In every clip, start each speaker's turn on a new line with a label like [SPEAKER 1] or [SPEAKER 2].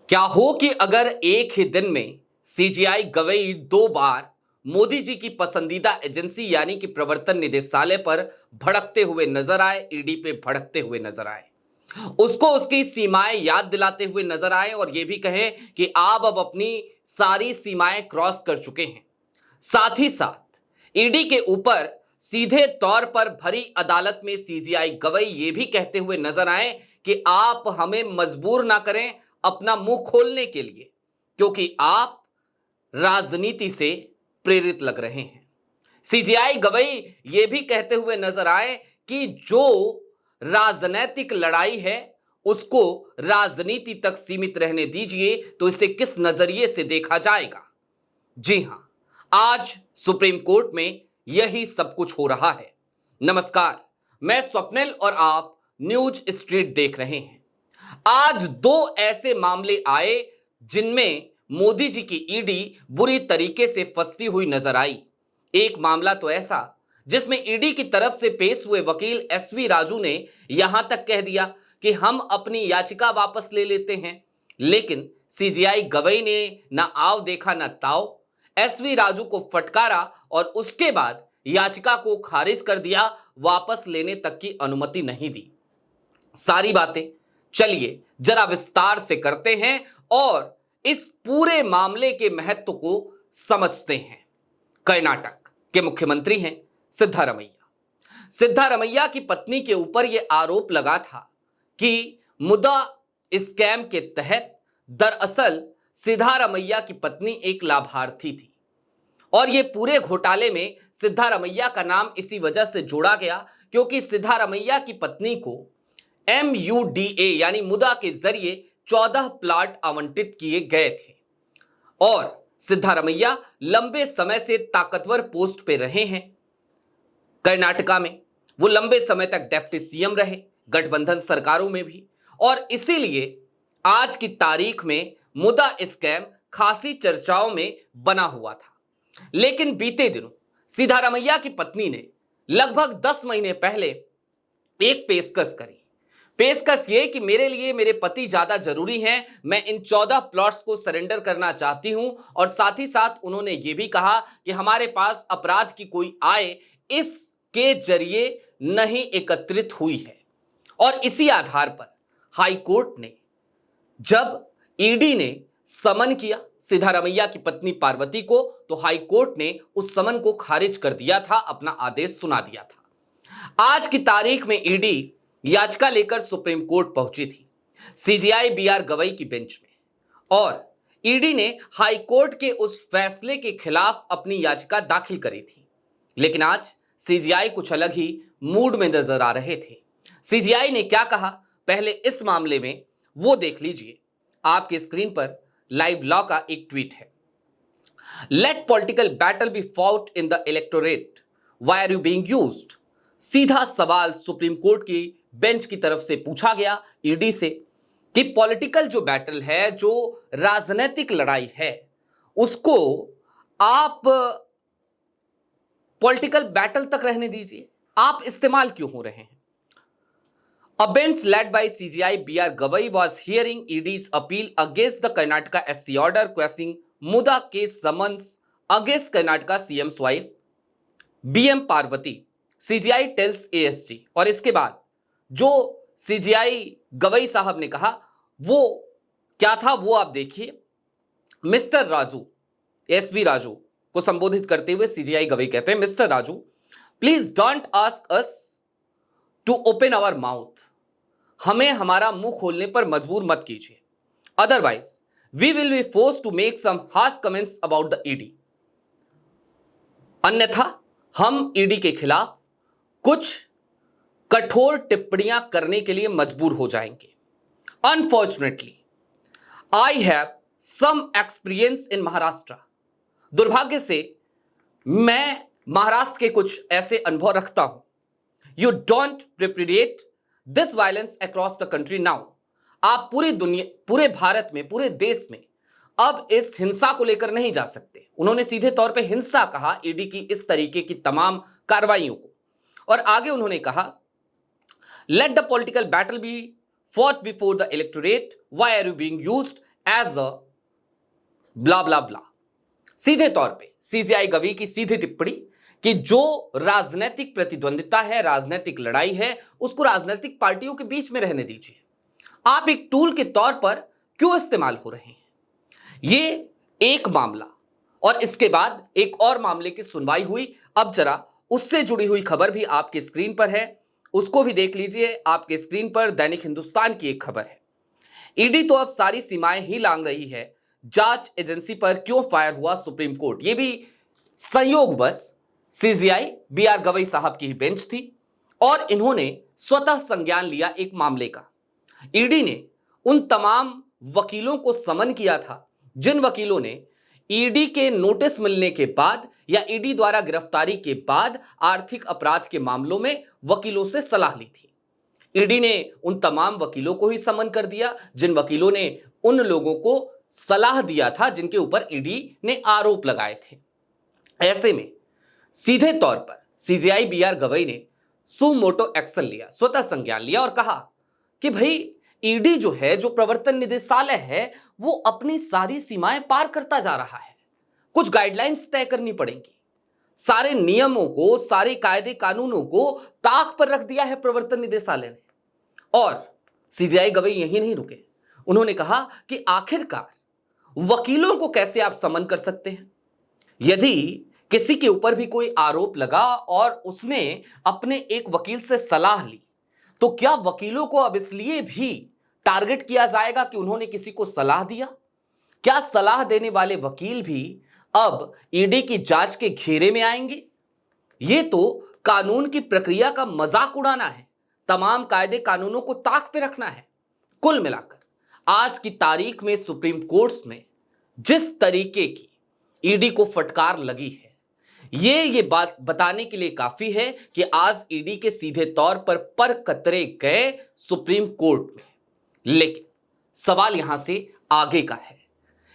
[SPEAKER 1] क्या हो कि अगर एक ही दिन में सीजीआई गवई 2 बार मोदी जी की पसंदीदा एजेंसी यानी कि प्रवर्तन निदेशालय पर भड़कते हुए नजर आए, ईडी पे भड़कते हुए नजर आए, उसको उसकी सीमाएं याद दिलाते हुए नजर आए और यह भी कहें कि आप अब अपनी सारी सीमाएं क्रॉस कर चुके हैं। साथ ही साथ ईडी के ऊपर सीधे तौर पर भरी अदालत में सीजीआई गवई ये भी कहते हुए नजर आए कि आप हमें मजबूर ना करें अपना मुंह खोलने के लिए, क्योंकि आप राजनीति से प्रेरित लग रहे हैं। सीजीआई गवई ये भी कहते हुए नजर आए कि जो राजनीतिक लड़ाई है उसको राजनीति तक सीमित रहने दीजिए, तो इसे किस नजरिए से देखा जाएगा। जी हां, आज सुप्रीम कोर्ट में यही सब कुछ हो रहा है। नमस्कार, मैं स्वप्निल और आप न्यूज स्ट्रीट देख रहे हैं। आज दो ऐसे मामले आए जिनमें मोदी जी की ईडी बुरी तरीके से फंसती हुई नजर आई। एक मामला तो ऐसा जिसमें ईडी की तरफ से पेश हुए वकील एसवी राजू ने यहां तक कह दिया कि हम अपनी याचिका वापस ले लेते हैं, लेकिन सीजीआई गवई ने ना आव देखा ना ताव, एसवी राजू को फटकारा और उसके बाद याचिका को खारिज कर दिया, वापस लेने तक की अनुमति नहीं दी। सारी बातें चलिए जरा विस्तार से करते हैं और इस पूरे मामले के महत्व को समझते हैं। कर्नाटक के मुख्यमंत्री हैं सिद्धारमैया। सिद्धारमैया की पत्नी के ऊपर यह आरोप लगा था कि मुद्दा स्कैम के तहत दरअसल सिद्धारमैया की पत्नी एक लाभार्थी थी और यह पूरे घोटाले में सिद्धारमैया का नाम इसी वजह से जोड़ा गया क्योंकि सिद्धारमैया की पत्नी को MUDA यानी मुद्दा के जरिए 14 प्लाट आवंटित किए गए थे और सिद्धारमैया लंबे समय से ताकतवर पोस्ट पे रहे हैं कर्नाटका में। वो लंबे समय तक डिप्टी सीएम रहे गठबंधन सरकारों में भी, और इसीलिए आज की तारीख में मुद्दा स्कैम खासी चर्चाओं में बना हुआ था। लेकिन बीते दिनों सिद्धारमैया की पत्नी ने लगभग 10 महीने पहले एक पेशकश करी। पेशकश ये कि मेरे लिए मेरे पति ज्यादा जरूरी हैं, मैं इन 14 प्लॉट्स को सरेंडर करना चाहती हूं, और साथ ही साथ उन्होंने ये भी कहा कि हमारे पास अपराध की कोई आय इसके जरिए नहीं एकत्रित हुई है। और इसी आधार पर हाई कोर्ट ने जब ईडी ने समन किया सिद्धारमैया की पत्नी पार्वती को, तो हाई कोर्ट ने उस समन को खारिज कर दिया था, अपना आदेश सुना दिया था। आज की तारीख में ईडी याचिका लेकर सुप्रीम कोर्ट पहुंची थी सीजीआई BR गवई की बेंच में, और ईडी ने हाई कोर्ट के उस फैसले के खिलाफ अपनी याचिका दाखिल करी थी। लेकिन आज सीजीआई कुछ अलग ही मूड में नजर आ रहे थे। सीजीआई ने क्या कहा पहले इस मामले में वो देख लीजिए। आपके स्क्रीन पर लाइव लॉ का एक ट्वीट है। Let political battle be fought in the electorate, why are you being used. सीधा सवाल सुप्रीम कोर्ट की बेंच की तरफ से पूछा गया ईडी से कि पॉलिटिकल जो बैटल है, जो राजनीतिक लड़ाई है, उसको आप पॉलिटिकल बैटल तक रहने दीजिए, आप इस्तेमाल क्यों हो रहे हैं। A bench led by CGI BR Gavai was hearing ED's appeal against the Karnataka SC order quashing Muda case summons against Karnataka CM's wife BM Parvati, CGI tells ASG। और इसके बाद जो CGI गवई साहब ने कहा वो क्या था वो आप देखिए। मिस्टर राजू, SV राजू को संबोधित करते हुए CGI गवई कहते हैं, mister Raju please don't ask us to open our mouth, हमें हमारा मुंह खोलने पर मजबूर मत कीजिए, otherwise we will be forced to make some harsh comments about the ED. अन्यथा हम ईडी के खिलाफ कुछ कठोर टिप्पणियां करने के लिए मजबूर हो जाएंगे। Unfortunately I have some experience in Maharashtra. दुर्भाग्य से मैं महाराष्ट्र के कुछ ऐसे अनुभव रखता हूं। You don't repudiate this violence across the country now. आप पूरी दुनिया, पूरे भारत में, पूरे देश में अब इस हिंसा को लेकर नहीं जा सकते। उन्होंने सीधे तौर पे हिंसा कहा ईडी की इस तरीके की तमाम कार्रवाइयों को, और आगे उन्होंने कहा let the political battle be fought before the electorate, why are you being used as a blah blah blah. सीधे तौर पे सीजीआई गवी की सीधी टिप्पणी कि जो राजनीतिक प्रतिद्वंदिता है, राजनीतिक लड़ाई है, उसको राजनीतिक पार्टियों के बीच में रहने दीजिए। आप एक टूल के तौर पर क्यों इस्तेमाल हो रहे हैं? ये एक मामला, और इसके बाद एक और मामले की सुनवाई हुई। अब जरा उससे जुड़ी हुई खबर भी आपके स्क्रीन पर है, उसको भी देख लीजिए। आपके स्क्रीन पर दैनिक हिंदुस्तान की एक खबर है। ईडी तो अब सारी सीमाएं ही लांघ रही है, जांच एजेंसी पर क्यों फायर हुआ सुप्रीम कोर्ट। यह भी संयोगवश सीजीआई बीआर गवई साहब की ही बेंच थी और इन्होंने स्वतः संज्ञान लिया एक मामले का। ईडी ने उन तमाम वकीलों को समन किया था जिन वकीलों ने ईडी के नोटिस मिलने के बाद या ईडी द्वारा गिरफ्तारी के बाद आर्थिक अपराध के मामलों में वकीलों से सलाह ली थी। ईडी ने उन तमाम वकीलों को ही समन कर दिया जिन वकीलों ने उन लोगों को सलाह दिया था जिनके ऊपर ईडी ने आरोप लगाए थे। ऐसे में सीधे तौर पर सीजीआई बीआर गवई ने सुमोटो एक्शन लिया, स्वतः संज्ञान लिया और कहा कि भाई ईडी जो है, जो प्रवर्तन निदेशालय है, वो अपनी सारी सीमाएं पार करता जा रहा है। कुछ गाइडलाइंस तय करनी पड़ेंगी। सारे नियमों को, सारे कायदे कानूनों को ताक पर रख दिया है प्रवर्तन निदेशालय ने। और सीजीआई गवई यही नहीं रुके, उन्होंने कहा कि आखिरकार वकीलों को कैसे आप समन कर सकते हैं? यदि किसी के ऊपर भी कोई आरोप लगा और उसने अपने एक वकील से सलाह ली, तो क्या वकीलों को अब इसलिए भी टारगेट किया जाएगा कि उन्होंने किसी को सलाह दिया? क्या सलाह देने वाले वकील भी अब ईडी की जांच के घेरे में आएंगे? यह तो कानून की प्रक्रिया का मजाक उड़ाना है, तमाम कायदे कानूनों को ताक पे रखना है। कुल मिलाकर आज की तारीख में सुप्रीम कोर्ट में जिस तरीके की ईडी को फटकार लगी है, ये बात बताने के लिए काफी है कि आज ईडी के सीधे तौर पर कतरे गए सुप्रीम कोर्ट में। लेकिन सवाल यहां से आगे का है।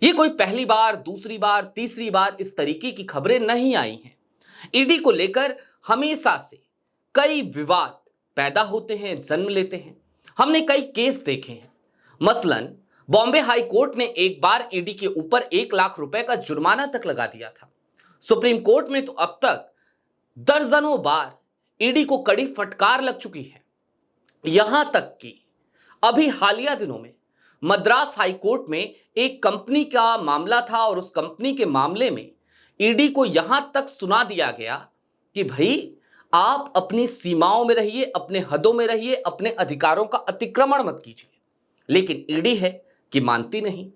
[SPEAKER 1] ये कोई पहली बार, दूसरी बार, तीसरी बार इस तरीके की खबरें नहीं आई हैं। ईडी को लेकर हमेशा से कई विवाद पैदा होते हैं, जन्म लेते हैं। हमने कई केस देखे हैं। मसलन बॉम्बे हाई कोर्ट ने एक बार ईडी के ऊपर 1 लाख रुपए का जुर्माना तक लगा दिया था। सुप्रीम कोर्ट में तो अब तक दर्जनों बार ईडी को कड़ी फटकार लग चुकी है। यहां तक कि अभी हालिया दिनों में मद्रास हाई कोर्ट में एक कंपनी का मामला था और उस कंपनी के मामले में ईडी को यहां तक सुना दिया गया कि भाई आप अपनी सीमाओं में रहिए, अपने हदों में रहिए, अपने अधिकारों का अतिक्रमण मत कीजिए। लेकिन ईडी है कि मानती नहीं।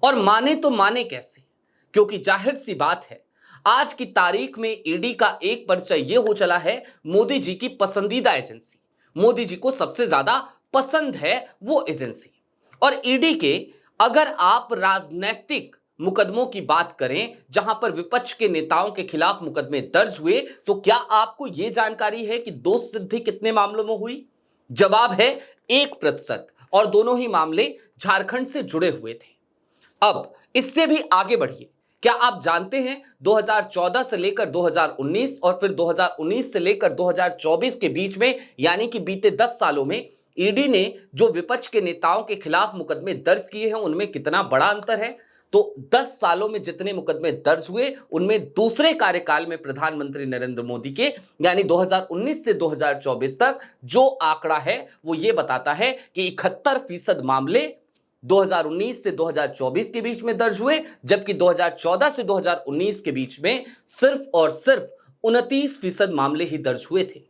[SPEAKER 1] और माने तो माने कैसे? क्योंकि जाहिर सी बात है, आज की तारीख में ईडी का एक परिचय यह हो चला है मोदी जी की पसंदीदा एजेंसी। मोदी जी को सबसे ज्यादा पसंद है वो एजेंसी। और ईडी के अगर आप राजनीतिक मुकदमों की बात करें, जहां पर विपक्ष के नेताओं के खिलाफ मुकदमे दर्ज हुए, तो क्या आपको यह जानकारी है कि दोष सिद्धि कितने मामलों में हुई? जवाब है 1%, और दोनों ही मामले झारखंड से जुड़े हुए थे। अब इससे भी आगे बढ़िए। क्या आप जानते हैं 2014 से लेकर 2019 और फिर 2019 से लेकर 2024 के बीच में, यानी कि बीते 10 सालों में ईडी ने जो विपक्ष के नेताओं के खिलाफ मुकदमे दर्ज किए हैं उनमें कितना बड़ा अंतर है? तो 10 सालों में जितने मुकदमे दर्ज हुए उनमें दूसरे कार्यकाल में प्रधानमंत्री नरेंद्र मोदी के, यानी 2019 से 2024 तक जो आंकड़ा है वो ये बताता है कि 71% मामले 2019 से 2024 के बीच में दर्ज हुए, जबकि 2014 से 2019 के बीच में सिर्फ और सिर्फ 29% मामले ही दर्ज हुए थे।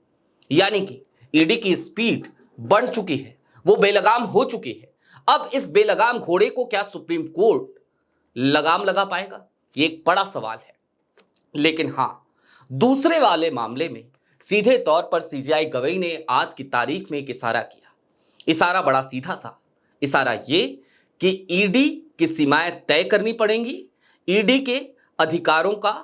[SPEAKER 1] यानी कि ईडी की स्पीड बढ़ चुकी है, वो बेलगाम हो चुकी है। अब इस बेलगाम घोड़े को क्या सुप्रीम कोर्ट लगाम लगा पाएगा? ये एक बड़ा सवाल है। लेकिन हां, दूसरे वाले मामले में सीधे तौर पर सीजीआई गवई ने आज की तारीख में एक इशारा किया। इशारा बड़ा सीधा सा, इशारा ये कि ईडी की सीमाएं तय करनी पड़ेंगी। ईडी के अधिकारों का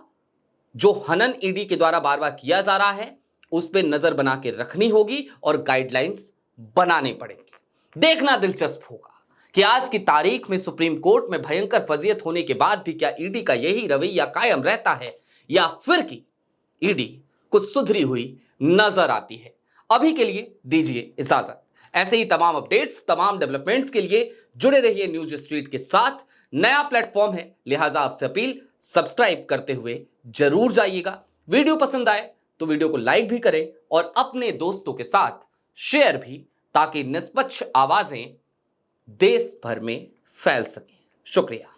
[SPEAKER 1] जो हनन ईडी के द्वारा बार बार किया जा रहा है उस पर नजर बना के रखनी होगी और गाइडलाइंस बनाने पड़ेंगे। देखना दिलचस्प होगा कि आज की तारीख में सुप्रीम कोर्ट में भयंकर फजीयत होने के बाद भी क्या ईडी का यही रवैया कायम रहता है या फिर कि ईडी कुछ सुधरी हुई नजर आती है। अभी के लिए दीजिए इजाजत। ऐसे ही तमाम अपडेट्स, तमाम डेवलपमेंट्स के लिए जुड़े रहिए न्यूज स्ट्रीट के साथ। नया प्लेटफॉर्म है, लिहाजा आपसे अपील सब्सक्राइब करते हुए जरूर जाइएगा। वीडियो पसंद आए तो वीडियो को लाइक भी करें और अपने दोस्तों के साथ शेयर भी, ताकि निष्पक्ष आवाजें देश भर में फैल सकें। शुक्रिया।